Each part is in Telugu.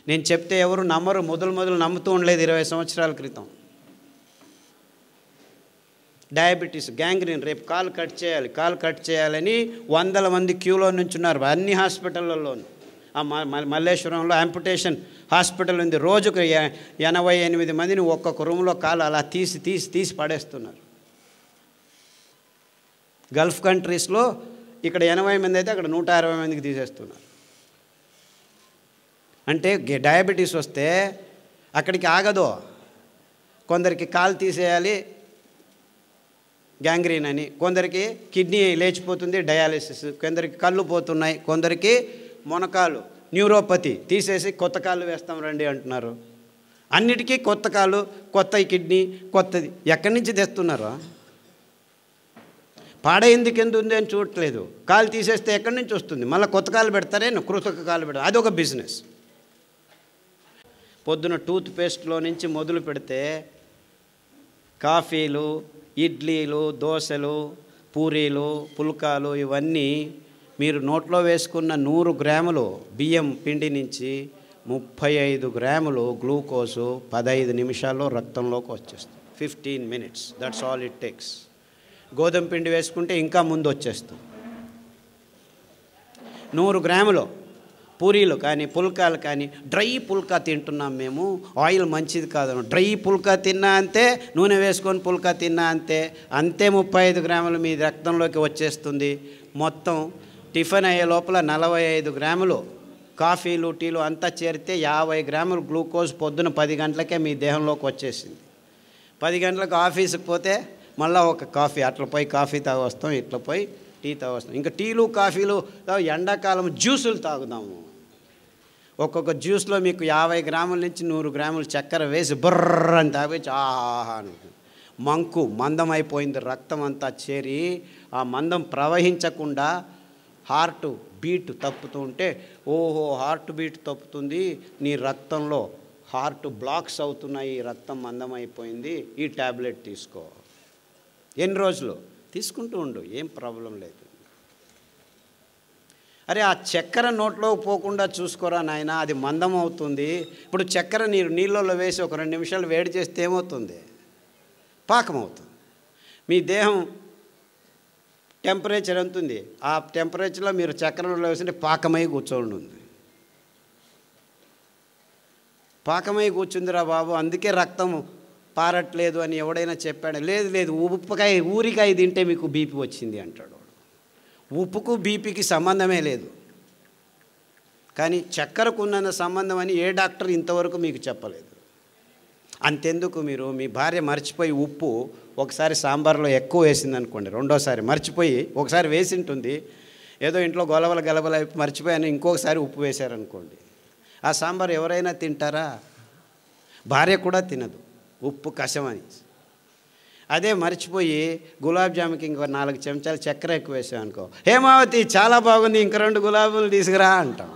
నేను చెప్తే ఎవరు నమ్మరు, మొదలు నమ్ముతూ ఉండలేదు 20 సంవత్సరాల క్రితం. డయాబెటీస్, గ్యాంగ్రీన్, రేపు కాలు కట్ చేయాలని వందల మంది క్యూలో నుంచున్నారు అన్ని హాస్పిటళ్ళల్లోనూ. ఆ మల్లేశ్వరంలో యాంపుటేషన్ హాస్పిటల్ ఉంది. రోజుకు 88 మందిని ఒక్కొక్క రూమ్లో కాలు అలా తీసి పడేస్తున్నారు. గల్ఫ్ కంట్రీస్లో ఇక్కడ 80 మంది అయితే అక్కడ 160 మందికి తీసేస్తున్నారు. అంటే డయాబెటీస్ వస్తే అక్కడికి ఆగదు. కొందరికి కాలు తీసేయాలి గ్యాంగ్రీన్ అని, కొందరికి కిడ్నీ లేచిపోతుంది డయాలిసిస్, కొందరికి కళ్ళు పోతున్నాయి, కొందరికి మొనకాలు న్యూరోపతి తీసేసి కొత్త కాళ్ళు వేస్తాం రండి అంటున్నారు. అన్నిటికీ కొత్త కాలు, కొత్త కిడ్నీ, కొత్తది ఎక్కడి నుంచి తెస్తున్నారు? పాడైందికి ఎందుకు ఉంది అని చూడట్లేదు. కాలు తీసేస్తే ఎక్కడి నుంచి వస్తుంది? మళ్ళీ కొత్త కాలు పెడతారే, కృతక కాలు పెడతారు, అదొక బిజినెస్. పొద్దున టూత్ పేస్ట్లో నుంచి మొదలు పెడితే కాఫీలు, ఇడ్లీలు, దోశలు, పూరీలు, పుల్కాలు ఇవన్నీ మీరు నోట్లో వేసుకున్న 100 గ్రాములు బియ్యం పిండి నుంచి 35 గ్రాములు గ్లూకోజు 15 నిమిషాల్లో రక్తంలోకి వచ్చేస్తుంది. 15 minutes, that's all it takes. గోధుమ పిండి వేసుకుంటే ఇంకా ముందు వచ్చేస్తుంది. 100 గ్రాములు పూరీలు కానీ పుల్కాలు కానీ, డ్రై పుల్కా తింటున్నాం మేము, ఆయిల్ మంచిది కాదు. డ్రై పుల్కా తిన్నా అంతే, నూనె వేసుకొని పుల్కా తిన్నా అంతే 35 గ్రాములు మీ రక్తంలోకి వచ్చేస్తుంది. మొత్తం టిఫిన్ అయ్యే లోపల 45 గ్రాములు కాఫీలు, టీలు అంతా చేరితే 50 గ్రాములు గ్లూకోజ్ పొద్దున 10 గంటలకే మీ దేహంలోకి వచ్చేసింది. 10 గంటలకు ఆఫీస్కి పోతే మళ్ళీ ఒక కాఫీ, అట్లా పోయి కాఫీ తాగొస్తాం, ఇట్లా పోయి టీ తాగొస్తాం. ఇంకా టీలు కాఫీలు ఎండాకాలం జ్యూసులు తాగుదాము. ఒక్కొక్క జ్యూస్లో మీకు 50 గ్రాముల నుంచి 100 గ్రాములు చక్కెర వేసి బుర్ర అని తాగొచ్చి ఆహా మందం అయిపోయింది. రక్తం అంతా చేరి ఆ మందం ప్రవహించకుండా హార్ట్ బీట్ తప్పుతూ ఉంటే, ఓహో హార్ట్ బీట్ తప్పుతుంది, నీ రక్తంలో హార్ట్ బ్లాక్స్ అవుతున్నాయి, రక్తం మందమైపోయింది, ఈ ట్యాబ్లెట్ తీసుకో. ఎన్ని రోజులు తీసుకుంటూ ఉండు, ఏం ప్రాబ్లం లేదు. అరే ఆ చక్కెర నోట్లో పోకుండా చూసుకోరా నాయన, అది మందం అవుతుంది. ఇప్పుడు చక్కెర నీళ్ళలో వేసి ఒక 2 నిమిషాలు వేడి చేస్తే ఏమవుతుంది? పాకం అవుతుంది. మీ దేహం టెంపరేచర్ ఎంత ఉంది, ఆ టెంపరేచర్లో మీరు చక్కెరలో వేస్తుంటే పాకమై కూర్చోండి ఉంది. పాకమై కూర్చుందిరా బాబు, అందుకే రక్తం పారట్లేదు అని ఎవడైనా చెప్పాడు? లేదు ఊరికాయ తింటే మీకు బీపీ వచ్చింది అంటాడు. ఉప్పుకు బీపీకి సంబంధమే లేదు, కానీ చక్కెరకు ఉన్నంత సంబంధం అని ఏ డాక్టర్ ఇంతవరకు మీకు చెప్పలేదు. అంతెందుకు, మీరు మీ భార్య మర్చిపోయి ఉప్పు ఒకసారి సాంబార్లో ఎక్కువ వేసింది అనుకోండి, రెండోసారి మర్చిపోయి ఒకసారి వేసి ఉంటుంది, ఏదో ఇంట్లో గలబల మర్చిపోయాను ఇంకొకసారి ఉప్పు వేశారనుకోండి, ఆ సాంబార్ ఎవరైనా తింటారా? భార్య కూడా తినదు, ఉప్పు కషమని. అదే మర్చిపోయి గులాబ్ జాముకి ఇంకో 4 చెంచాలు చక్కెర ఎక్కువ వేసామనుకో, హేమావతి చాలా బాగుంది, ఇంక 2 గులాబీలు తీసుకురా అంటాం.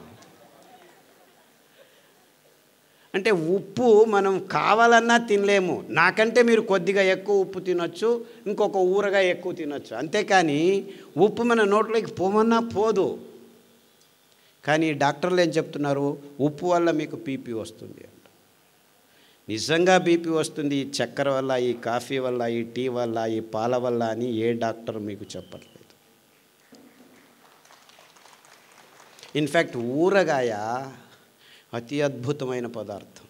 అంటే ఉప్పు మనం కావాలన్నా తినలేము. నాకంటే మీరు కొద్దిగా ఎక్కువ ఉప్పు తినొచ్చు, ఇంకొక ఊరగా ఎక్కువ తినొచ్చు, అంతేకాని ఉప్పు మన నోట్లోకి పోమన్నా పోదు. కానీ డాక్టర్లు ఏం చెప్తున్నారు? ఉప్పు వల్ల మీకు బీపీ వస్తుంది అంట. నిజంగా బీపీ వస్తుంది ఈ చక్కెర వల్ల, ఈ కాఫీ వల్ల, ఈ టీ వల్ల, ఈ పాల వల్ల అని ఏ డాక్టర్ మీకు చెప్పట్లేదు. ఇన్ఫ్యాక్ట్ ఊరగాయ అతి అద్భుతమైన పదార్థం.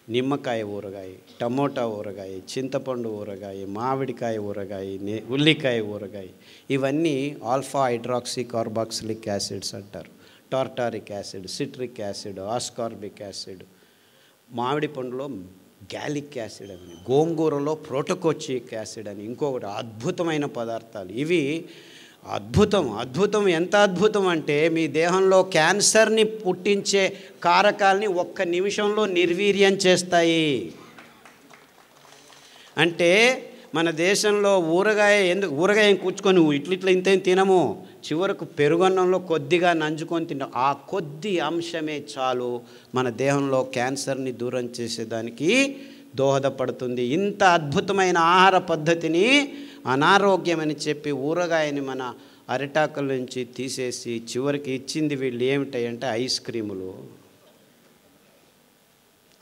నిమ్మకాయ ఊరగాయ, టమోటా ఊరగాయ, చింతపండు ఊరగాయ, మామిడికాయ ఊరగాయ, ఉల్లికాయ ఊరగాయ, ఇవన్నీ ఆల్ఫా హైడ్రాక్సీ కార్బాక్సిలిక్ యాసిడ్స్ అంటారు. Tartaric acid, citric acid, ascorbic acid, మామిడి పండులో గ్యాలిక్ యాసిడ్ అని, గోంగూరలో ప్రోటోకోచిక్ యాసిడ్ అని ఇంకొకటి అద్భుతమైన పదార్థాలు. ఇవి అద్భుతం. ఎంత అద్భుతం అంటే మీ దేహంలో క్యాన్సర్ని పుట్టించే కారకాల్ని 1 నిమిషంలో నిర్వీర్యం చేస్తాయి. అంటే మన దేశంలో ఊరగాయ కూర్చుకొని ఇట్లా ఇంత తినము, చివరకు పెరుగన్నంలో కొద్దిగా నంజుకొని తింటాం. ఆ కొద్ది అంశమే చాలు మన దేహంలో క్యాన్సర్ని దూరం చేసేదానికి దోహదపడుతుంది. ఇంత అద్భుతమైన ఆహార పద్ధతిని అనారోగ్యం అని చెప్పి ఊరగాయని మన అరిటాకుల నుంచి తీసేసి చివరికి ఇచ్చింది వీళ్ళు ఏమిటాయంటే ఐస్ క్రీములు.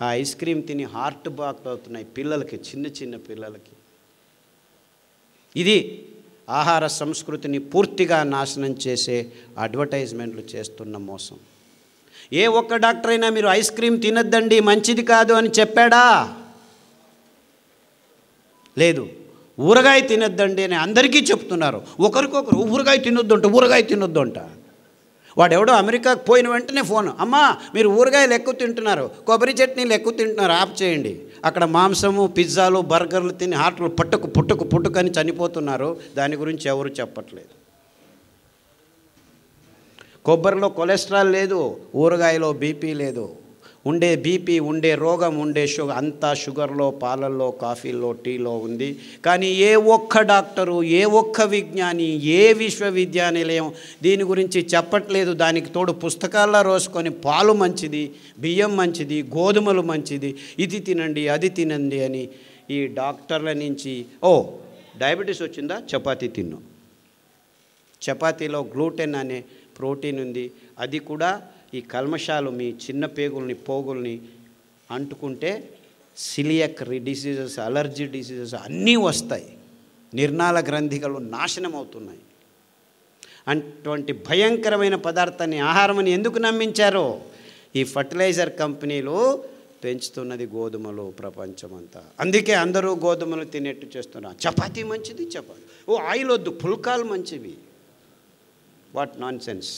ఆ ఐస్ క్రీమ్ తిని హార్ట్ బ్లాక్ అవుతున్నాయి పిల్లలకి, చిన్న చిన్న పిల్లలకి. ఇది ఆహార సంస్కృతిని పూర్తిగా నాశనం చేసే అడ్వర్టైజ్మెంట్లు చేస్తున్న మోసం. ఏ ఒక్క డాక్టర్ అయినా మీరు ఐస్ క్రీమ్ తినొద్దండి మంచిది కాదు అని చెప్పాడా? లేదు. ఊరగాయ తినొద్దండి అని అందరికీ చెప్తున్నారు. ఒకరికొకరు ఊరగాయ తినొద్దు అంట. వాడెవడో అమెరికాకు పోయిన వెంటనే ఫోన్, అమ్మా మీరు ఊరగాయలు ఎక్కువ తింటున్నారు, కొబ్బరి చట్నీలు ఎక్కువ తింటున్నారు, ఆఫ్ చేయండి. అక్కడ మాంసము, పిజ్జాలు, బర్గర్లు తిని హార్ట్లు పుట్టుకు అని చనిపోతున్నారు. దాని గురించి ఎవరు చెప్పట్లేదు. కొబ్బరిలో కొలెస్ట్రాల్ లేదు, ఊరగాయలో బీపీ లేదు. ఉండే బీపీ, ఉండే రోగం, ఉండే షుగర్ అంతా షుగర్లో, పాలల్లో, కాఫీలో, టీలో ఉంది. కానీ ఏ ఒక్క డాక్టరు, ఏ ఒక్క విజ్ఞాని, ఏ విశ్వవిద్యానిలయం దీని గురించి చెప్పట్లేదు. దానికి తోడు పుస్తకాల్లో రోసుకొని పాలు మంచిది, బియ్యం మంచిది, గోధుమలు మంచిది, ఇది తినండి అది తినండి అని ఈ డాక్టర్ల నుంచి, డయాబెటీస్ వచ్చిందా చపాతీ తిన్ను, చపాతీలో గ్లూటెన్ అనే ప్రోటీన్ ఉంది, అది కూడా ఈ కల్మషాలు మీ చిన్న పేగుల్ని, పోగుల్ని అంటుకుంటే సిలియక్ డిసీజెస్, అలర్జీ డిసీజెస్ అన్నీ వస్తాయి. నిర్నాళ గ్రంథికలు నాశనం అవుతున్నాయి. అటువంటి భయంకరమైన పదార్థాన్ని ఆహారమని ఎందుకు నమ్మించారో? ఈ ఫర్టిలైజర్ కంపెనీలు పెంచుతున్నది గోధుమలు ప్రపంచమంతా. అందుకే అందరూ గోధుమలు తినేట్టు చేస్తున్నారు. చపాతీ మంచిది, చపాతీ ఆయిల్ వద్దు, పుల్కాలు మంచివి. What non sense.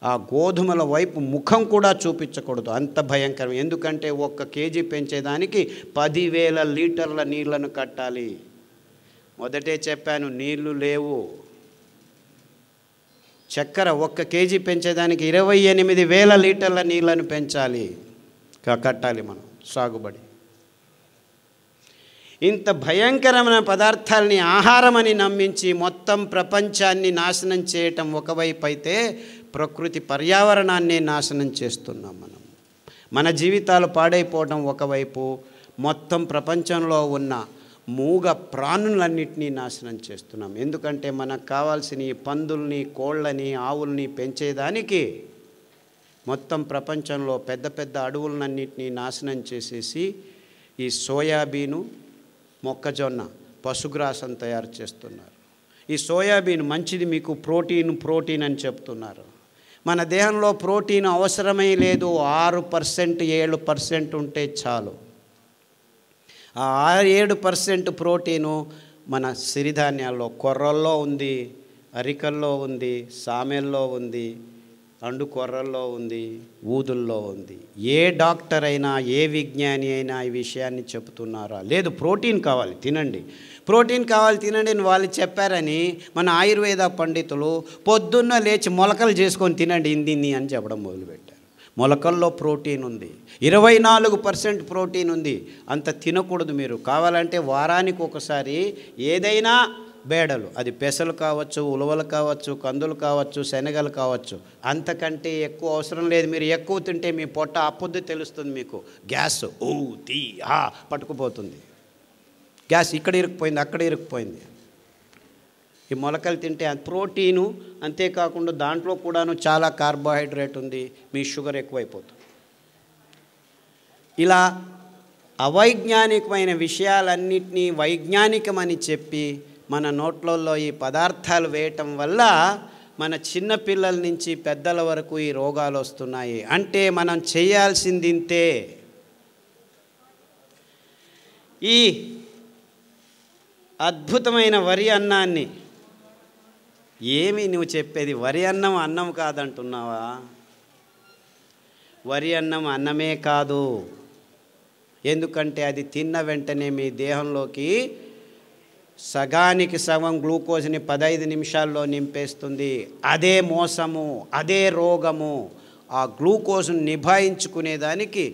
ఆ గోధుమల వైపు ముఖం కూడా చూపించకూడదు, అంత భయంకరం. ఎందుకంటే 1 కేజీ పెంచేదానికి 10,000 లీటర్ల నీళ్లను కట్టాలి. మొదటే చెప్పాను, నీళ్లు లేవు. చక్కెర 1 కేజీ పెంచేదానికి 28,000 లీటర్ల నీళ్లను పెంచాలి, కట్టాలి మనం సాగుబడి. ఇంత భయంకరమైన పదార్థాలని ఆహారమని నమ్మించి మొత్తం ప్రపంచాన్ని నాశనం చేయటం ఒకవైపు అయితే, ప్రకృతి పర్యావరణాన్ని నాశనం చేస్తున్నాం మనం. మన జీవితాలు పాడైపోవడం ఒకవైపు, మొత్తం ప్రపంచంలో ఉన్న మూగ ప్రాణులన్నింటినీ నాశనం చేస్తున్నాం. ఎందుకంటే మనకు కావాల్సిన ఈ పందుల్ని, కోళ్ళని, ఆవుల్ని పెంచేదానికి మొత్తం ప్రపంచంలో పెద్ద పెద్ద అడవులన్నింటినీ నాశనం చేసేసి ఈ సోయాబీను, మొక్కజొన్న, పశుగ్రాసం తయారు చేస్తున్నారు. ఈ సోయాబీన్ మంచిది, మీకు ప్రోటీన్ అని చెప్తున్నారు. మన దేహంలో ప్రోటీన్ అవసరమే లేదు. 6%, 7% ఉంటే చాలు. ఆ 7% ప్రోటీను మన సిరిధాన్యాల్లో, కొర్రల్లో ఉంది, అరికల్లో ఉంది, సామెల్లో ఉంది, అండు కొర్రల్లో ఉంది, ఊదుల్లో ఉంది. ఏ డాక్టర్ అయినా, ఏ విజ్ఞాని అయినా ఈ విషయాన్ని చెబుతున్నారా? లేదు, ప్రోటీన్ కావాలి తినండి, ప్రోటీన్ కావాలి తినండి అని వాళ్ళు చెప్పారని మన ఆయుర్వేద పండితులు పొద్దున్న లేచి మొలకలు చేసుకొని తినండి ఇందిన్ని అని చెప్పడం మొదలుపెట్టారు. మొలకల్లో ప్రోటీన్ ఉంది, 24% ప్రోటీన్ ఉంది. అంత తినకూడదు మీరు. కావాలంటే వారానికి ఒకసారి ఏదైనా బేడలు, అది పెసలు కావచ్చు, ఉలవలు కావచ్చు, కందులు కావచ్చు, శనగలు కావచ్చు, అంతకంటే ఎక్కువ అవసరం లేదు. మీరు ఎక్కువ తింటే మీ పొట్ట అప్పొద్దు తెలుస్తుంది మీకు. గ్యాస్ పట్టుకుపోతుంది. గ్యాస్ ఇక్కడ ఇరుక్కుపోయింది, అక్కడ ఇరుక్కుపోయింది. ఈ మొలకలు తింటే ప్రోటీను, అంతేకాకుండా దాంట్లో కూడాను చాలా కార్బోహైడ్రేట్ ఉంది, మీ షుగర్ ఎక్కువైపోతుంది. ఇలా అవైజ్ఞానికమైన విషయాలన్నింటినీ వైజ్ఞానికమని చెప్పి మన నోట్లలో ఈ పదార్థాలు వేయటం వల్ల మన చిన్నపిల్లల నుంచి పెద్దల వరకు ఈ రోగాలు వస్తున్నాయి. అంటే మనం చేయాల్సింది ఇంతే. ఈ అద్భుతమైన వరి అన్నాన్ని, ఏమి నువ్వు చెప్పేది? వరి అన్నం అన్నం కాదంటున్నావా? వరి అన్నం అన్నమే కాదు. ఎందుకంటే అది తిన్న వెంటనే మీ దేహంలోకి సగానికి సగం గ్లూకోజ్ని 15 నిమిషాల్లో నింపేస్తుంది. అదే మోసము, అదే రోగము. ఆ గ్లూకోజ్ను నిభాయించుకునేదానికి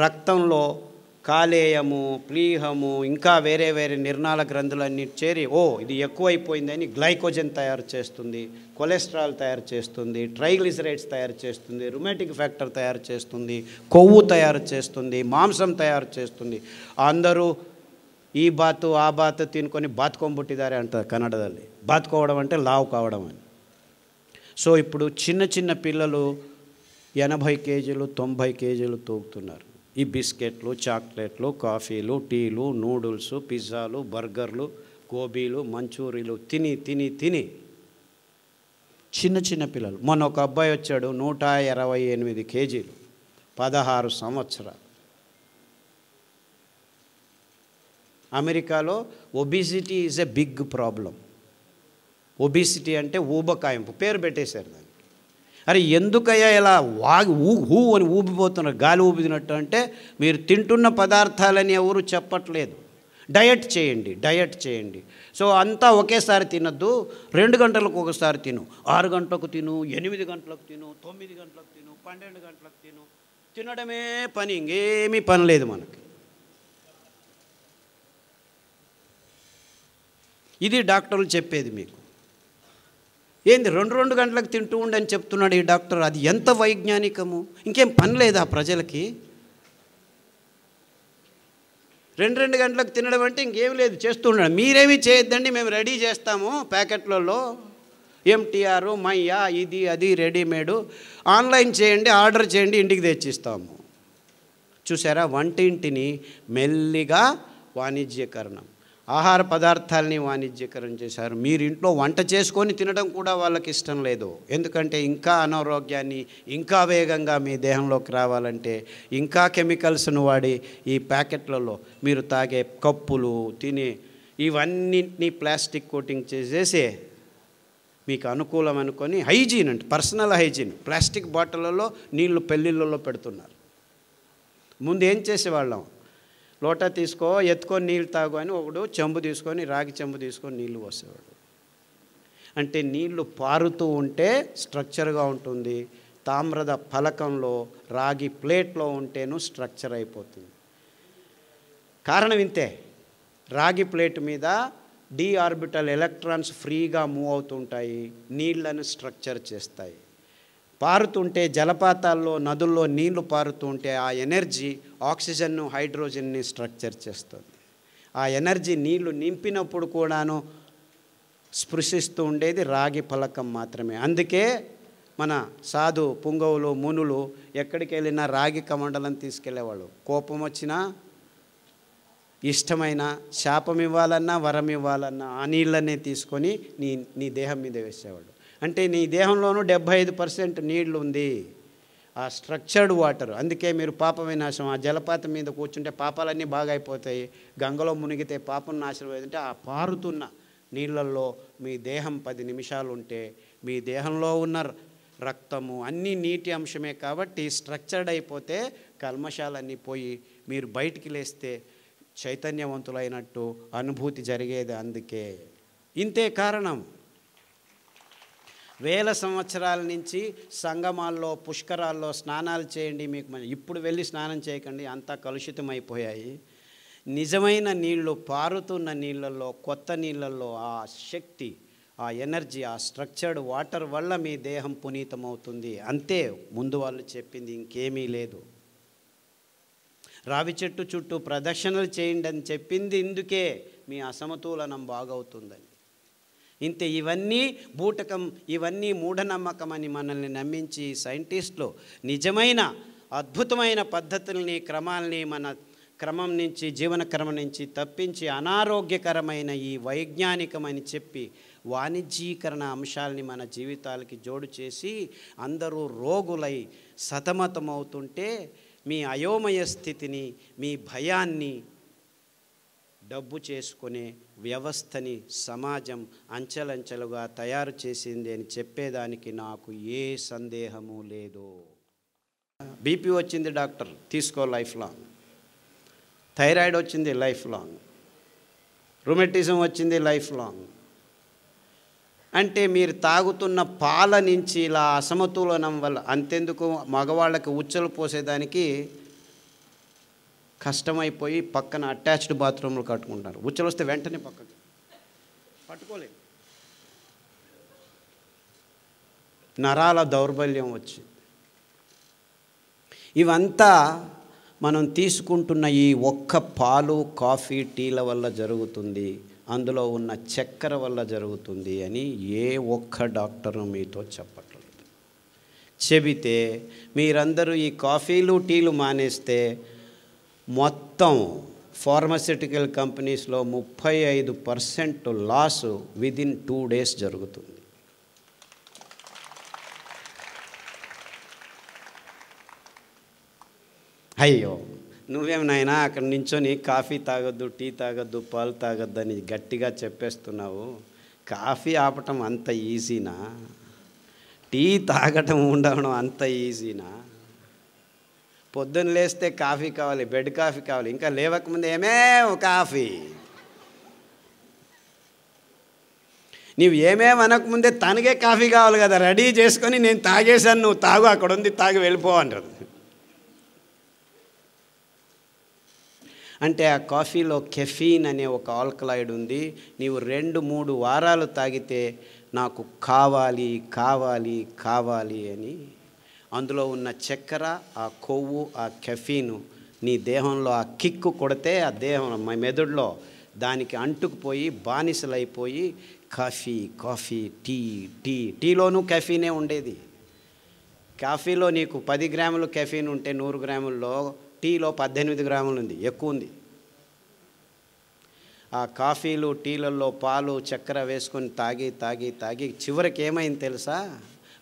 రక్తంలో కాలేయము, ప్లీహము, ఇంకా వేరే వేరే నిర్నాళ గ్రంథులన్నీ చేరి ఇది ఎక్కువైపోయిందని గ్లైకోజన్ తయారు చేస్తుంది, కొలెస్ట్రాల్ తయారు చేస్తుంది, ట్రైగ్లిసరైడ్స్ తయారు చేస్తుంది, రుమాటిక్ ఫ్యాక్టర్ తయారు చేస్తుంది, కొవ్వు తయారు చేస్తుంది, మాంసం తయారు చేస్తుంది. అందరూ ఈ బాతు ఆ బాతు తినుకొని బాతుకొంబుట్టిదారే అంటారు కన్నడದಲ್ಲಿ. బాతుకోవడం అంటే లావు కావడం అని. సో ఇప్పుడు చిన్న చిన్న పిల్లలు 80 కేజీలు 90 కేజీలు తూగుతున్నారు. ఈ బిస్కెట్లు, చాక్లెట్లు, కాఫీలు, టీలు, నూడిల్స్, పిజ్జాలు, బర్గర్లు, గోబీలు, మంచూరీలు తిని తిని తిని చిన్న చిన్న పిల్లలు. మొన్న ఒక అబ్బాయి వచ్చాడు, 128 కేజీలు, 16 సంవత్సరాలు. అమెరికాలో obesity is a big problem. Obesity అంటే ఊబకాయింపు, పేరు పెట్టేశారు దానికి. అరే ఎందుకయ్యా ఇలా హూ అని ఊపిపోతున్నారు, గాలి ఊపినట్టు అంటే మీరు తింటున్న పదార్థాలని ఎవరు చెప్పట్లేదు. డయట్ చేయండి. సో అంతా ఒకేసారి తినద్దు, 2 గంటలకు ఒకసారి తిను, 6 గంటలకు తిను, 8 గంటలకు తిను, 9 గంటలకు తిను, 12 గంటలకు తిను. తినడమే పని, ఇంకేమీ పని లేదు మనకి. ఇది డాక్టర్లు చెప్పేది మీకు. ఏంది 2 గంటలకు తింటూ ఉండని చెప్తున్నాడు ఈ డాక్టర్. అది ఎంత వైజ్ఞానికము! ఇంకేం పని లేదా ప్రజలకి? 2 గంటలకు తినడం అంటే ఇంకేం లేదు, చేస్తున్నాడు. మీరేమీ చేయొద్దండి, మేము రెడీ చేస్తాము ప్యాకెట్లలో, ఎంటీఆర్, మయ్యా, ఇది అది రెడీమేడు, ఆన్లైన్ చేయండి, ఆర్డర్ చేయండి, ఇంటికి తెచ్చిస్తాము. చూసారా, వంటింటిని మెల్లిగా వాణిజ్యకరణం, ఆహార పదార్థాలని వాణిజ్యకరణ చేశారు. మీరు ఇంట్లో వంట చేసుకొని తినడం కూడా వాళ్ళకి ఇష్టం లేదు. ఎందుకంటే ఇంకా అనారోగ్యాన్ని ఇంకా వేగంగా మీ దేహంలోకి రావాలంటే ఇంకా కెమికల్స్ను వాడి ఈ ప్యాకెట్లలో మీరు తాగే కప్పులు, తినే ఇవన్నింటినీ ప్లాస్టిక్ కోటింగ్ చేసేసి మీకు అనుకూలం అనుకొని హైజీన్ అంటే పర్సనల్ హైజీన్ ప్లాస్టిక్ బాటిళ్ళలో నీళ్లు పెళ్ళిళ్ళలో పెడుతున్నారు. ముందు ఏం చేసేవాళ్ళం, లోటా తీసుకో, ఎత్తుకొని నీళ్ళు తాగు అని ఒకడు చెంబు తీసుకొని, రాగి చెంబు తీసుకొని నీళ్ళు పోసేవాడు. అంటే నీళ్లు పారుతూ ఉంటే స్ట్రక్చర్గా ఉంటుంది. తామ్ರದ ఫలకంలో, రాగి ప్లేట్లో ఉంటేను స్ట్రక్చర్ అయిపోతుంది. కారణం ఇంతే, రాగి ప్లేట్ మీద డి ఆర్బిటల్ ఎలక్ట్రాన్స్ ఫ్రీగా మూవ్ అవుతుంటాయి, నీళ్లను స్ట్రక్చర్ చేస్తాయి. పారుతుంటే జలపాతాల్లో, నదుల్లో నీళ్లు పారుతుంటే ఆ ఎనర్జీ ఆక్సిజన్ను, హైడ్రోజన్ని స్ట్రక్చర్ చేస్తుంది. ఆ ఎనర్జీ నీళ్లు నింపినప్పుడు కూడాను స్పృశిస్తూ ఉండేది రాగి ఫలకం మాత్రమే. అందుకే మన సాధు పుంగవులు, మునులు ఎక్కడికి వెళ్ళినా రాగి కమండలం తీసుకెళ్లేవాళ్ళు. కోపం వచ్చినా, ఇష్టమైన, శాపం ఇవ్వాలన్నా, వరం ఇవ్వాలన్నా ఆ నీళ్ళనే తీసుకొని నీ దేహం మీద వేసేవాడు. అంటే నీ దేహంలోనూ 75% నీళ్లు ఉంది, ఆ స్ట్రక్చర్డ్ వాటర్. అందుకే మీరు పాప వినాశం, ఆ జలపాతం మీద కూర్చుంటే పాపాలన్నీ బాగా అయిపోతాయి. గంగలో మునిగితే పాపం నాశనం అయిందంటే ఆ పారుతున్న నీళ్ళల్లో మీ దేహం 10 నిమిషాలు ఉంటే మీ దేహంలో ఉన్న రక్తము అన్నీ నీటి అంశమే. కాబట్టి స్ట్రక్చర్డ్ అయిపోతే కల్మషాలన్నీ పోయి మీరు బయటికి లేస్తే చైతన్యవంతులైనట్టు అనుభూతి జరిగేది. అందుకే ఇంతే కారణం. వేల సంవత్సరాల నుంచి సంగమాల్లో, పుష్కరాల్లో స్నానాలు చేయండి, మీకు ఇప్పుడు వెళ్ళి స్నానం చేయకండి, అంతా కలుషితం అయిపోయాయి. నిజమైన నీళ్లు, పారుతున్న నీళ్ళల్లో, కొత్త నీళ్ళల్లో ఆ శక్తి, ఆ ఎనర్జీ, ఆ స్ట్రక్చర్డ్ వాటర్ వల్ల మీ దేహం పునీతమవుతుంది. అంతే ముందు వాళ్ళు చెప్పింది, ఇంకేమీ లేదు. రావి చెట్టు చుట్టూ ప్రదక్షిణలు చేయండి అని చెప్పింది ఇందుకే, మీ అసమతులనం బాగవుతుందని. ఇంతే. ఇవన్నీ బూటకం, ఇవన్నీ మూఢనమ్మకం అని మనల్ని నమ్మించి సైంటిస్టులు నిజమైన అద్భుతమైన పద్ధతుల్ని, క్రమాల్ని మన క్రమం నుంచి, జీవన క్రమం నుంచి తప్పించి అనారోగ్యకరమైన ఈ వైజ్ఞానికమని చెప్పి వాణిజ్యీకరణ అంశాలని మన జీవితాలకి జోడు చేసి అందరూ రోగులై సతమతమవుతుంటే మీ అయోమయ స్థితిని, మీ భయాన్ని డబ్బు చేసుకునే వ్యవస్థని సమాజం అంచెలంచెలుగా తయారు చేసింది అని చెప్పేదానికి నాకు ఏ సందేహము లేదు. బీపీ వచ్చింది డాక్టర్, తీసుకో లైఫ్ లాంగ్. థైరాయిడ్ వచ్చింది లైఫ్ లాంగ్. రుమటిజం వచ్చింది లైఫ్ లాంగ్. అంటే మీరు తాగుతున్న పాల నుంచి ఇలా అసమతులనం వల్ల, అంతెందుకు మగవాళ్ళకి ఉచ్చలు పోసేదానికి కష్టమైపోయి పక్కన అటాచ్డ్ బాత్రూమ్లు కట్టుకుంటారు. ఉచ్చలు వస్తే వెంటనే పక్కకి పట్టుకోలేదు. నరాల దౌర్బల్యం వచ్చి ఇవంతా మనం తీసుకుంటున్న ఈ ఒక్క పాలు, కాఫీ, టీల వల్ల జరుగుతుంది, అందులో ఉన్న చక్కెర వల్ల జరుగుతుంది అని ఏ ఒక్క డాక్టరు మీతో చెప్పట్లేదు. చెబితే మీరందరూ ఈ కాఫీలు టీలు మానేస్తే మొత్తం ఫార్మస్యూటికల్ కంపెనీస్లో 35% లాస్ విదిన్ 2 days జరుగుతుంది. అయ్యో నువ్వేం నాయనా అక్కడ నించొని కాఫీ తాగొద్దు, టీ తాగొద్దు, పాలు తాగొద్దు అని గట్టిగా చెప్పేస్తున్నావు. కాఫీ ఆపటం అంత ఈజీనా? టీ తాగటం ఉండడం అంత ఈజీనా? పొద్దున్న లేస్తే కాఫీ కావాలి, బెడ్ కాఫీ కావాలి, ఇంకా లేవకముందు కాఫీ. నీవు అనకముందే తనకే కాఫీ కావాలి కదా, రెడీ చేసుకొని నేను తాగేశాను, నువ్వు తాగు, అక్కడ ఉంది తాగి వెళ్ళిపో అంటారు. అంటే ఆ కాఫీలో కెఫీన్ అనే ఒక ఆల్కలాయిడ్ ఉంది. నీవు 2-3 వారాలు తాగితే నాకు కావాలి కావాలి కావాలి అని అందులో ఉన్న చక్కెర, ఆ కొవ్వు, ఆ కెఫీను నీ దేహంలో ఆ కిక్కు కొడితే ఆ దేహం మెదడులో దానికి అంటుకుపోయి బానిసలైపోయి కాఫీ కాఫీ టీ టీ టీలోనూ కెఫీనే ఉండేది. కాఫీలో నీకు 10 గ్రాములు కెఫీన్ ఉంటే 100 గ్రాముల్లో టీలో 18 గ్రాములు ఉంది, ఎక్కువ ఉంది. ఆ కాఫీలు టీలలో పాలు చక్కెర వేసుకొని తాగి తాగి తాగి చివరికి ఏమైంది తెలుసా?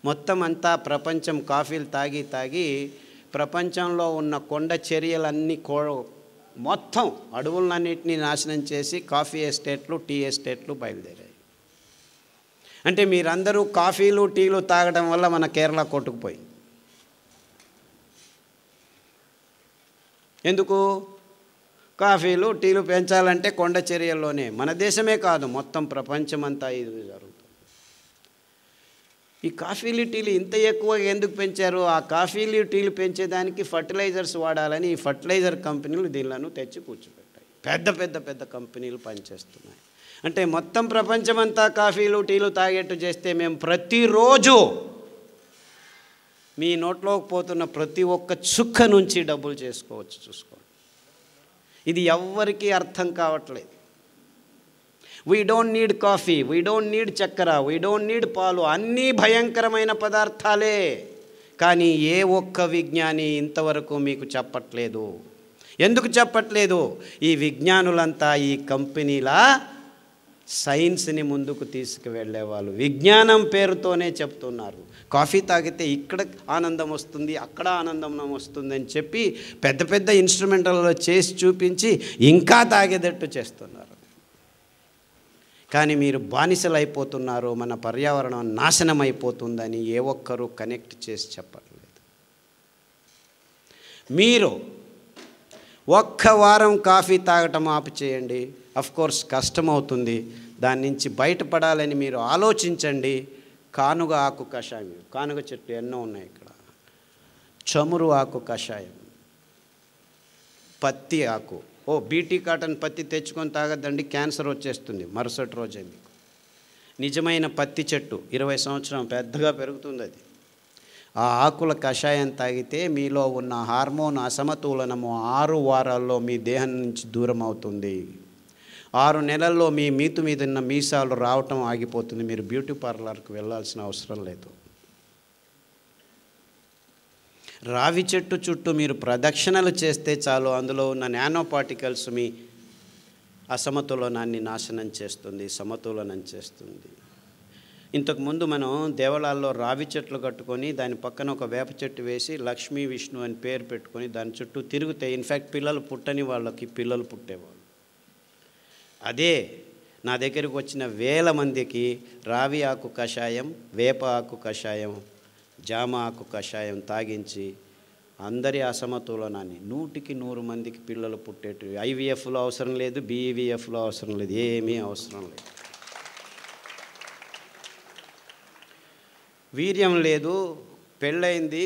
మొత్తం అంతా ప్రపంచం కాఫీలు తాగి తాగి ప్రపంచంలో ఉన్న కొండ చర్యలన్నీ మొత్తం అడవులన్నింటినీ నాశనం చేసి కాఫీ ఎస్టేట్లు, టీ ఎస్టేట్లు బయలుదేరాయి. అంటే మీరందరూ కాఫీలు టీలు తాగడం వల్ల మన కేరళ కొట్టుకుపోయింది. ఎందుకు? కాఫీలు టీలు పెంచాలంటే కొండ చర్యల్లోనే, మన దేశమే కాదు మొత్తం ప్రపంచమంతా ఇది జరుగుతుంది. ఈ కాఫీలు టీలు ఇంత ఎక్కువగా ఎందుకు పెంచారు? ఆ కాఫీలు టీలు పెంచేదానికి ఫర్టిలైజర్స్ వాడాలని ఈ ఫర్టిలైజర్ కంపెనీలు దీనిలను తెచ్చి కూర్చోబెట్టాయి. పెద్ద పెద్ద పెద్ద కంపెనీలు పనిచేస్తున్నాయి. అంటే మొత్తం ప్రపంచమంతా కాఫీలు టీలు తాగేట్టు చేస్తే మేము ప్రతిరోజు మీ నోట్లోకి పోతున్న ప్రతి ఒక్క చుక్క నుంచి డబ్బులు చేసుకోవచ్చు. చూసుకోండి, ఇది ఎవ్వరికీ అర్థం కావట్లేదు. We don't need coffee, we don't need చక్కెర, వీ డోంట్ నీడ్ పాలు, అన్నీ భయంకరమైన పదార్థాలే. కానీ ఏ ఒక్క విజ్ఞాని ఇంతవరకు మీకు చెప్పట్లేదు. ఎందుకు చెప్పట్లేదు? ఈ విజ్ఞానులంతా ఈ కంపెనీల సైన్స్ని ముందుకు తీసుకువెళ్ళేవాళ్ళు విజ్ఞానం పేరుతోనే చెప్తున్నారు. కాఫీ తాగితే ఇక్కడ ఆనందం వస్తుంది, అక్కడ ఆనందం వస్తుంది అని చెప్పి పెద్ద పెద్ద ఇన్స్ట్రుమెంటల్లో చేసి చూపించి ఇంకా తాగేటట్టు చేస్తున్నారు. కానీ మీరు బానిసలు అయిపోతున్నారు, మన పర్యావరణం నాశనం అయిపోతుందని ఏ ఒక్కరూ కనెక్ట్ చేసి చెప్పట్లేదు. మీరు ఒక్క వారం కాఫీ తాగటం ఆపు చేయండి. అఫ్కోర్స్ కష్టమవుతుంది, దాని నుంచి బయటపడాలని మీరు ఆలోచించండి. కానుగ ఆకు కషాయం, కానుగ చెట్లు ఎన్నో ఉన్నాయి ఇక్కడ. చమురు ఆకు కషాయం, పత్తి ఆకు, బీటీ కాటన్ పత్తి తెచ్చుకొని తాగద్దండి, క్యాన్సర్ వచ్చేస్తుంది మరుసటి రోజే మీకు. నిజమైన పత్తి చెట్టు 20 సంవత్సరం పెద్దగా పెరుగుతుంది అది. ఆ ఆకుల కషాయం తాగితే మీలో ఉన్న హార్మోన్ అసమతులనము 6 వారాల్లో మీ దేహం నుంచి దూరం అవుతుంది. 6 నెలల్లో మీ మీతు మీద ఉన్న మీసాలు రావటం ఆగిపోతుంది. మీరు బ్యూటీ పార్లర్కి వెళ్ళాల్సిన అవసరం లేదు. రావి చెట్టు చుట్టూ మీరు ప్రదక్షిణలు చేస్తే చాలు, అందులో ఉన్న నానో పార్టికల్స్ మీ అసమతులనాన్ని నాశనం చేస్తుంది, సమతులనం చేస్తుంది. ఇంతకుముందు మనం దేవాలయాల్లో రావి చెట్లు కట్టుకొని దాని పక్కన ఒక వేప చెట్టు వేసి లక్ష్మీ విష్ణు అని పేరు పెట్టుకొని దాని చుట్టూ తిరిగితే ఇన్ఫ్యాక్ట్ పిల్లలు పుట్టని వాళ్ళకి పిల్లలు పుట్టేవాళ్ళు. అదే నా దగ్గరికి వచ్చిన 1000 మందికి రావి ఆకు కషాయం, వేప ఆకు కషాయం, జామ ఆకు కషాయం తాగించి అందరి అసమతులనాన్ని 100కి 100 మందికి పిల్లలు పుట్టేటివి. ఐవీఎఫ్లో అవసరం లేదు, బీఈవీఎఫ్లో అవసరం లేదు, ఏమీ అవసరం లేదు. వీర్యం లేదు, పెళ్ళయింది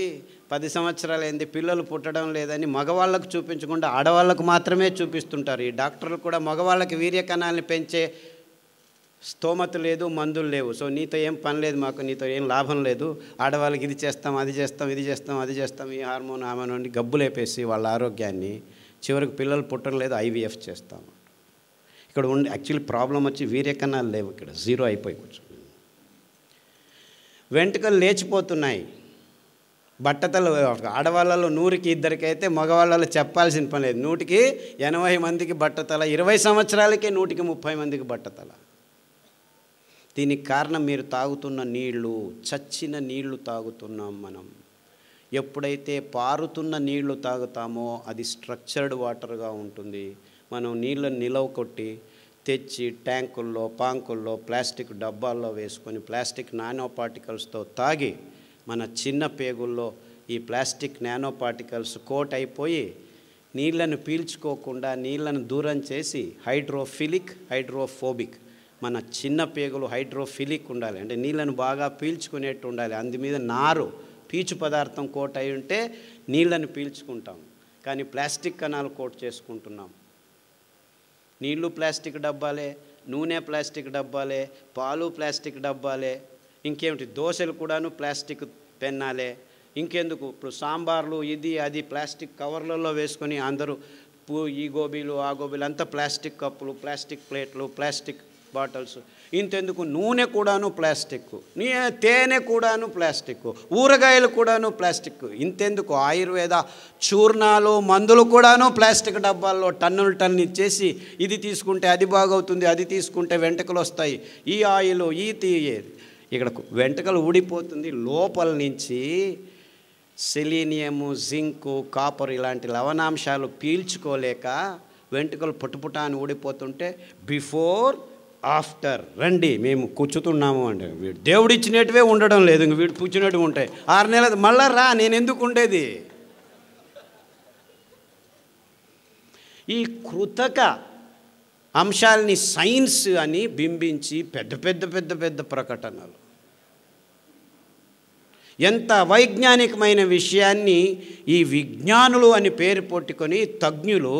10 సంవత్సరాలైంది, పిల్లలు పుట్టడం లేదని మగవాళ్ళకు చూపించకుండా ఆడవాళ్ళకు మాత్రమే చూపిస్తుంటారు. ఈ డాక్టర్లు కూడా మగవాళ్ళకి వీర్యకణాలని పెంచే స్తోమత లేదు, మందులు లేవు, సో నీతో ఏం పని లేదు, మాకు నీతో ఏం లాభం లేదు, ఆడవాళ్ళకి ఇది చేస్తాం, అది చేస్తాం, ఇది చేస్తాం, అది చేస్తాం, ఈ హార్మోన్ ఆమెను గబ్బులేపేసి వాళ్ళ ఆరోగ్యాన్ని చివరికి పిల్లలు పుట్టడం లేదు, ఐవీఎఫ్ చేస్తాం. ఇక్కడ యాక్చువల్లీ ప్రాబ్లం వచ్చి వీర్యకణాలు లేవు, ఇక్కడ 0 అయిపోయి కూర్చో. వెంట్రుకలు లేచిపోతున్నాయి, బట్టతలు ఆడవాళ్ళలో 100కి 2 అయితే మగవాళ్ళలో చెప్పాల్సిన పని లేదు. 100కి 80 మందికి బట్టతల, 20 సంవత్సరాలకే 100కి 30 మందికి బట్టతల. దీనికి కారణం మీరు తాగుతున్న నీళ్లు, చచ్చిన నీళ్లు తాగుతున్నాం మనం. ఎప్పుడైతే పారుతున్న నీళ్లు తాగుతామో అది స్ట్రక్చర్డ్ వాటర్గా ఉంటుంది. మనం నీళ్ళని నిలవ కొట్టి తెచ్చి ట్యాంకుల్లో, పాంకుల్లో, ప్లాస్టిక్ డబ్బాల్లో వేసుకొని ప్లాస్టిక్ నానో పార్టికల్స్తో తాగి మన చిన్న పేగుల్లో ఈ ప్లాస్టిక్ నానో పార్టికల్స్ కోట్ అయిపోయి నీళ్లను పీల్చుకోకుండా నీళ్లను దూరం చేసి హైడ్రోఫోబిక్ మన చిన్న పేగులు హైడ్రోఫిలిక్ ఉండాలి, అంటే నీళ్లను బాగా పీల్చుకునేట్టు ఉండాలి. అందు మీద నారు పీచు పదార్థం కోట్ అయి ఉంటే నీళ్లను పీల్చుకుంటాం. కానీ ప్లాస్టిక్ కణాలు కోట్ చేసుకుంటున్నాం. నీళ్లు ప్లాస్టిక్ డబ్బాలే, నూనె ప్లాస్టిక్ డబ్బాలే, పాలు ప్లాస్టిక్ డబ్బాలే, ఇంకేమిటి దోశలు కూడాను ప్లాస్టిక్ పెన్నాలే. ఇంకెందుకు ఇప్పుడు సాంబార్లు ఇది అది ప్లాస్టిక్ కవర్లలో వేసుకొని అందరూ ఈ గోబీలు ఆ గోబీలు అంతా ప్లాస్టిక్ కప్పులు, ప్లాస్టిక్ ప్లేట్లు, ప్లాస్టిక్ బాటిల్స్. ఇంతెందుకు నూనె కూడాను ప్లాస్టిక్, తేనె కూడాను ప్లాస్టిక్, ఊరగాయలు కూడాను ప్లాస్టిక్. ఇంతెందుకు ఆయుర్వేద చూర్ణాలు, మందులు కూడాను ప్లాస్టిక్ డబ్బాల్లో టన్నులు ఇచ్చేసి ఇది తీసుకుంటే అది బాగవుతుంది, అది తీసుకుంటే వెంట్రుకలు వస్తాయి, ఈ ఆయిల్ ఈ తీయేది. ఇక్కడ వెంట్రుకలు ఊడిపోతుంది లోపల నుంచి. సెలీనియము, జింకు, కాపర్ ఇలాంటి లవణాంశాలు పీల్చుకోలేక వెంట్రుకలు పుట్టుపుట అని ఊడిపోతుంటే బిఫోర్ ఆఫ్టర్ రండి మేము కూర్చుతున్నాము అంటే వీడు దేవుడు ఇచ్చినట్టువే ఉండడం లేదు, ఇంక వీడు కూర్చున్నట్టు ఉంటాయి. 6 నెలలు మళ్ళా రా, నేను ఎందుకు ఉండేది? ఈ కృతక అంశాలని సైన్స్ అని బింబించి పెద్ద పెద్ద పెద్ద పెద్ద ప్రకటనలు. ఎంత వైజ్ఞానికమైన విషయాన్ని ఈ విజ్ఞానులు అని పేరు పెట్టుకొని తజ్ఞులు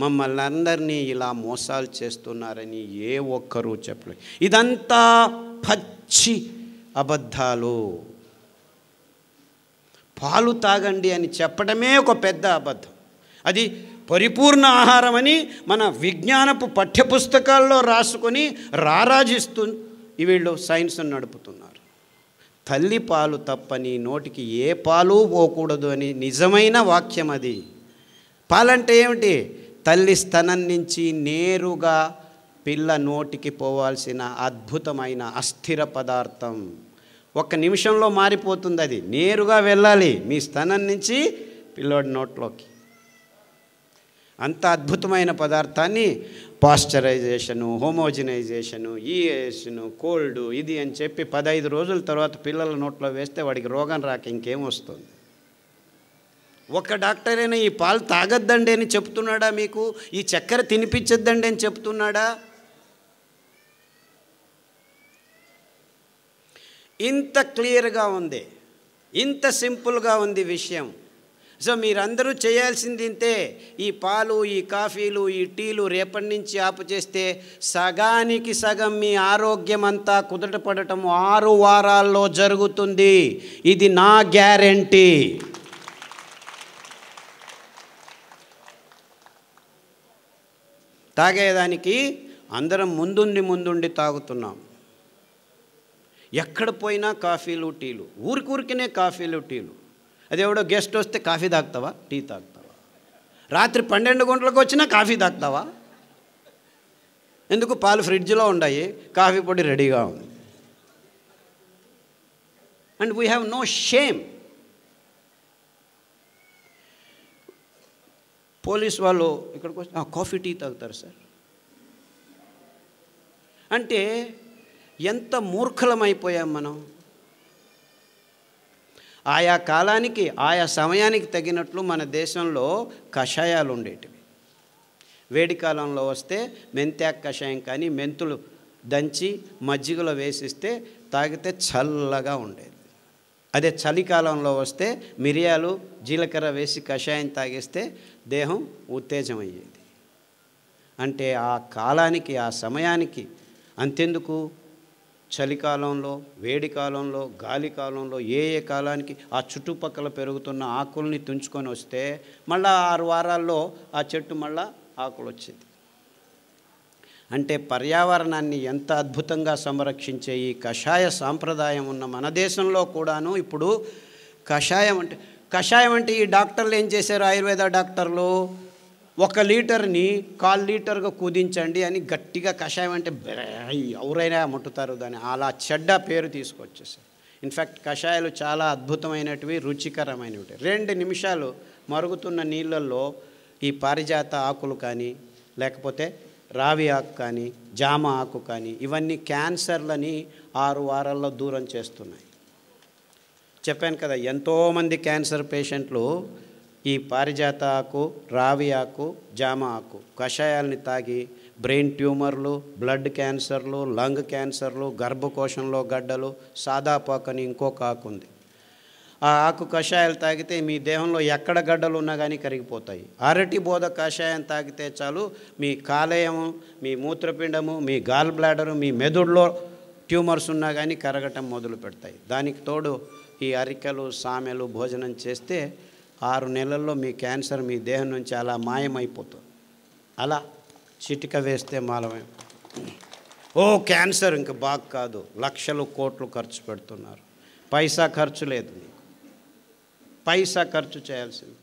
మమ్మల్ని అందరినీ ఇలా మోసాలు చేస్తున్నారని ఏ ఒక్కరూ చెప్పలేదు. ఇదంతా పచ్చి అబద్ధాలు. పాలు తాగండి అని చెప్పడమే ఒక పెద్ద అబద్ధం. అది పరిపూర్ణ ఆహారమని మన విజ్ఞానపు పాఠ్యపుస్తకాల్లో రాసుకొని రారాజిస్తూ వీళ్ళు సైన్స్ నడుపుతున్నారు. తల్లి పాలు తప్పని నోటికి ఏ పాలు పోకూడదు అని నిజమైన వాక్యం అది. పాలంటే ఏమిటి? తల్లి స్తనం నుంచి నేరుగా పిల్ల నోటికి పోవాల్సిన అద్భుతమైన అస్థిర పదార్థం. 1 నిమిషంలో మారిపోతుంది, అది నేరుగా వెళ్ళాలి మీ స్తనం నుంచి పిల్లోడి నోట్లోకి. అంత అద్భుతమైన పదార్థాన్ని పాశ్చరైజేషను, హోమోజినైజేషను, ఈఏషను, కోల్డ్ ఇది అని చెప్పి 15 రోజుల తర్వాత పిల్లల నోట్లో వేస్తే వాడికి రోగం రాక ఇంకేం వస్తుంది? ఒక డాక్టర్ అయినా ఈ పాలు తాగొద్దండి అని చెప్తున్నాడా మీకు? ఈ చక్కెర తినిపించొద్దండి అని చెప్తున్నాడా? ఇంత క్లియర్గా ఉంది, ఇంత సింపుల్గా ఉంది విషయం. సో మీరందరూ చేయాల్సింది ఇంతే. ఈ పాలు, ఈ కాఫీలు, ఈ టీలు రేపటి నుంచి ఆపు చేస్తే సగానికి సగం మీ ఆరోగ్యం అంతా కుదుటపడటం 6 వారాల్లో జరుగుతుంది. ఇది నా గ్యారెంటీ. తాగేదానికి అందరం ముందుండి తాగుతున్నాం. ఎక్కడ పోయినా కాఫీలు టీలు, ఊరికినే కాఫీలు టీలు. అదేవిడో గెస్ట్ వస్తే కాఫీ తాగుతావా, టీ తాగుతావా? రాత్రి 12 గంటలకు వచ్చినా కాఫీ తాగుతావా? ఎందుకు? పాలు ఫ్రిడ్జ్లో ఉన్నాయి, కాఫీ పొడి రెడీగా ఉంది. And we have no shame. Police వాళ్ళు ఇక్కడికి వచ్చి కాఫీ టీ తాగుతారు సార్ అంటే ఎంత మూర్ఖలమైపోయాం మనం. ఆయా కాలానికి ఆయా సమయానికి తగినట్లు మన దేశంలో కషాయాలు ఉండేటివి. వేడి కాలంలో వస్తే మెంతాకు కషాయం కానీ మెంతులు దంచి మజ్జిగలో వేసిస్తే తాగితే చల్లగా ఉండేది. అదే చలికాలంలో వస్తే మిరియాలు జీలకర్ర వేసి కషాయం తాగిస్తే దేహం ఉత్తేజమయ్యేది. అంటే ఆ కాలానికి ఆ సమయానికి. అంతెందుకు చలికాలంలో, వేడి కాలంలో, గాలి కాలంలో ఏ కాలానికి ఆ చుట్టుపక్కల పెరుగుతున్న ఆకుల్ని తుంచుకొని వస్తే మళ్ళా 6 వారాల్లో ఆ చెట్టు మళ్ళా ఆకులు వచ్చేది. అంటే పర్యావరణాన్ని ఎంత అద్భుతంగా సంరక్షించే ఈ కషాయ సాంప్రదాయం ఉన్న మన దేశంలో కూడాను ఇప్పుడు కషాయం అంటే ఈ డాక్టర్లు ఏం చేశారు, ఆయుర్వేద డాక్టర్లు 1 లీటర్ని 1/4 లీటర్గా కుదించండి అని గట్టిగా కషాయం అంటే ఎవరైనా ముట్టుతారు దాన్ని, అలా చెడ్డ పేరు తీసుకొచ్చేసారు. ఇన్ఫ్యాక్ట్ కషాయాలు చాలా అద్భుతమైనటివి, రుచికరమైనవి. 2 నిమిషాలు మరుగుతున్న నీళ్ళల్లో ఈ పారిజాత ఆకులు కానీ, లేకపోతే రావి ఆకు కానీ, జామ ఆకు కానీ, ఇవన్నీ క్యాన్సర్లని 6 వారాల్లో దూరం చేస్తున్నాయి. చెప్పాను కదా, ఎంతోమంది క్యాన్సర్ పేషెంట్లు ఈ పారిజాత ఆకు, రావి ఆకు, జామ ఆకు కషాయాలని తాగి బ్రెయిన్ ట్యూమర్లు, బ్లడ్ క్యాన్సర్లు, లంగ్ క్యాన్సర్లు, గర్భకోశంలో గడ్డలు, సాదాపాకు అని ఇంకొక ఆకు ఉంది. ఆ ఆకు కషాయాలు తాగితే మీ దేహంలో ఎక్కడ గడ్డలు ఉన్నా కానీ కరిగిపోతాయి. అరటి బోధ కషాయం తాగితే చాలు, మీ కాలేయము, మీ మూత్రపిండము, మీ గాల్ బ్లాడరు, మీ మెదడులో ట్యూమర్స్ ఉన్నా కానీ కరగటం మొదలు పెడతాయి. దానికి తోడు ఈ అరికలు, సామెలు భోజనం చేస్తే 6 నెలల్లో మీ క్యాన్సర్ మీ దేహం నుంచి అలా మాయమైపోతుంది. అలా చిటిక వేస్తే మాలమై, ఓ క్యాన్సర్ ఇంక బాగా కాదు, లక్షలు కోట్లు ఖర్చు పెడుతున్నారు. పైసా ఖర్చు లేదు, మీకు పైసా ఖర్చు చేయాల్సింది.